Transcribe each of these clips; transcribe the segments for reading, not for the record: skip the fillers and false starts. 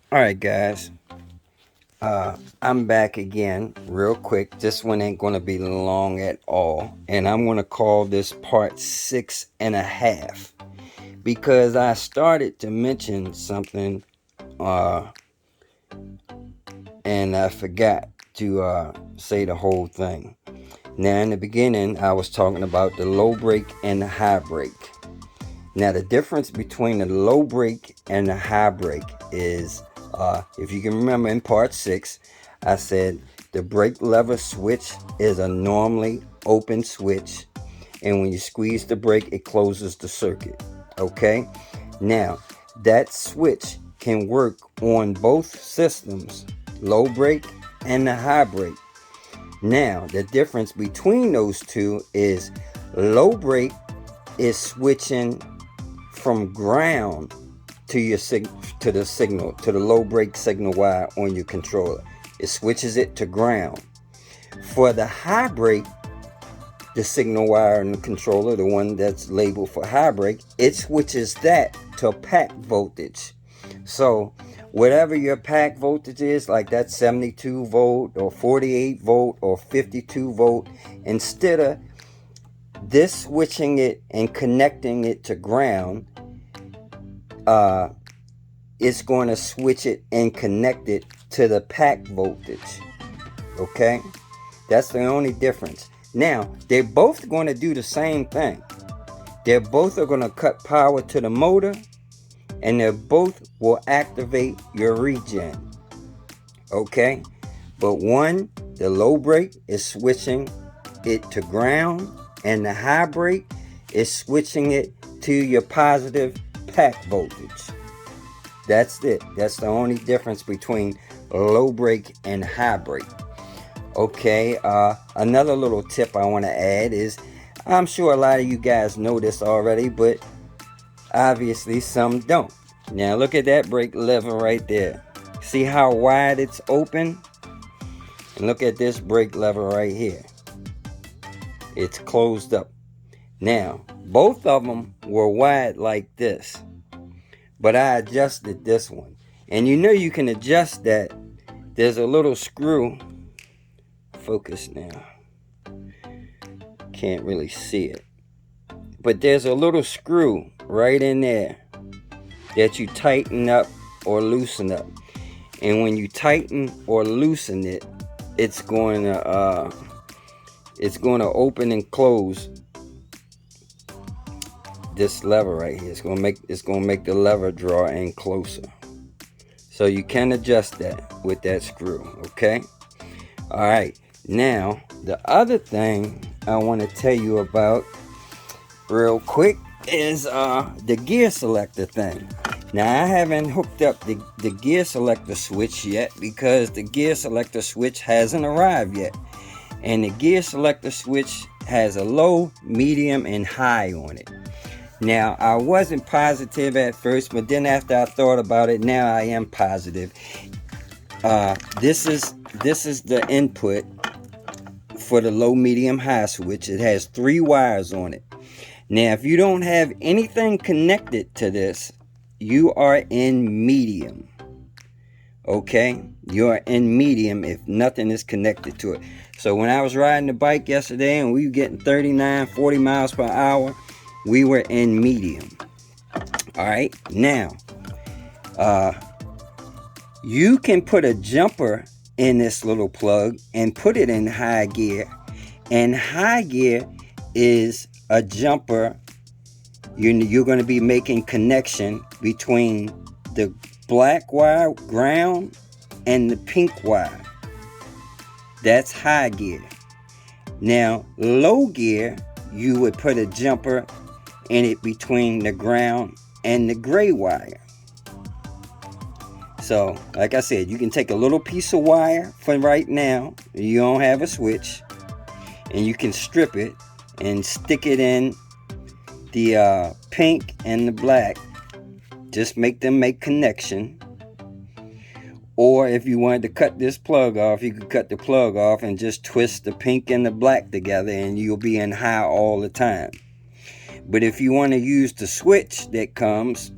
Alright guys, I'm back again real quick. This one ain't going to be long at all. And I'm going to call this part 6.5. Because I started to mention something and I forgot to say the whole thing. Now in the beginning I was talking about the low brake and the high brake. Now the difference between the low brake and the high brake is, if you can remember in part 6, I said the brake lever switch is a normally open switch, and when you squeeze the brake it closes the circuit. Okay, now that switch can work on both systems, low brake and the high brake. Now the difference between those two is low brake is switching from ground to your to the low brake signal wire on your controller. It switches it to ground. For the high brake, the signal wire in the controller, the one that's labeled for high brake, it switches that to pack voltage. So whatever your pack voltage is, like that 72 volt or 48 volt or 52 volt, instead of this switching it and connecting it to ground, it's going to switch it and connect it to the pack voltage. Okay, that's the only difference. Now they're both going to do the same thing. They're both are going to cut power to the motor, and they both will activate your regen. Okay, but one, the low brake, is switching it to ground, and the high brake is switching it to your positive pack voltage. That's it. That's the only difference between low brake and high brake. Okay, another little tip I want to add is, I'm sure a lot of you guys know this already, but obviously some don't. Now look at that brake lever right there. See how wide it's open? And look at this brake lever right here. It's closed up. Now, both of them were wide like this, but I adjusted this one. And you know you can adjust that. There's a little screw. Focus now. Can't really see it. But there's a little screw right in there that you tighten up or loosen up. And when you tighten or loosen it, it's going to open and close this lever right here. It's going to make the lever draw in closer. So you can adjust that with that screw. Okay. All right. Now the other thing I want to tell you about real quick is the gear selector thing. Now I haven't hooked up the gear selector switch yet because the gear selector switch hasn't arrived yet. And the gear selector switch has a low, medium, and high on it. Now I wasn't positive at first, but then after I thought about it, now I am positive. This is the input for the low, medium, high switch. It has 3 wires on it. Now if you don't have anything connected to this, you are in medium. Okay, you are in medium if nothing is connected to it. So when I was riding the bike yesterday and we were getting 39, 40 miles per hour, we were in medium. All right, now you can put a jumper in this little plug and put it in high gear. And high gear is a jumper. You're going to be making connection between the black wire, ground, and the pink wire. That's high gear. Now, low gear, you would put a jumper in it between the ground and the gray wire. So, like I said, you can take a little piece of wire for right now. You don't have a switch. And you can strip it and stick it in the pink and the black. Just make them make connection. Or if you wanted to cut this plug off, you could cut the plug off and just twist the pink and the black together and you'll be in high all the time. But if you want to use the switch that comes,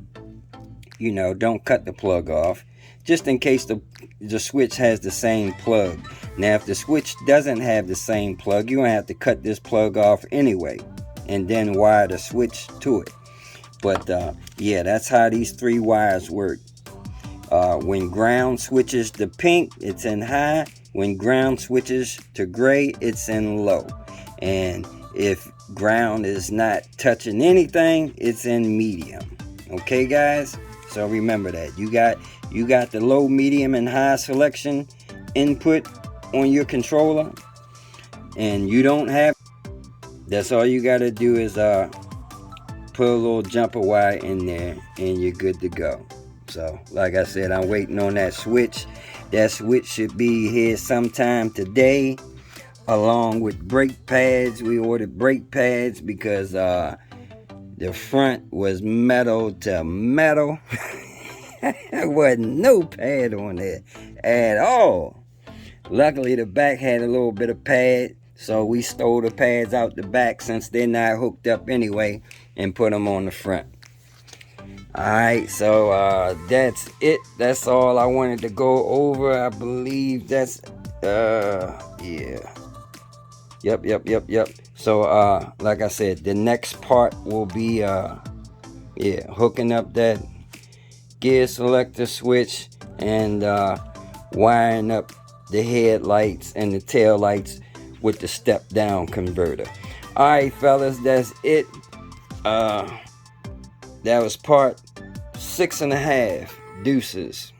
You know, don't cut the plug off, just in case the switch has the same plug. Now, if the switch doesn't have the same plug, you're going to have to cut this plug off anyway, and then wire the switch to it. But yeah, that's how these 3 wires work. When ground switches to pink, it's in high. When ground switches to gray, it's in low. And if ground is not touching anything, it's in medium. Okay, guys? So remember that. You got the low, medium, and high selection input on your controller, and you don't have. That's all you got to do is put a little jumper wire in there, and you're good to go. So, like I said, I'm waiting on that switch. That switch should be here sometime today, along with brake pads. We ordered brake pads because the front was metal to metal. There wasn't no pad on there at all. Luckily, the back had a little bit of pad, so we stole the pads out the back since they're not hooked up anyway, and put them on the front. Alright, so that's it. That's all I wanted to go over. I believe that's yeah. Yep. So like I said, the next part will be hooking up that gear selector switch and wiring up the headlights and the tail lights with the step down converter. Alright, fellas, that's it. That was part 6.5. Deuces.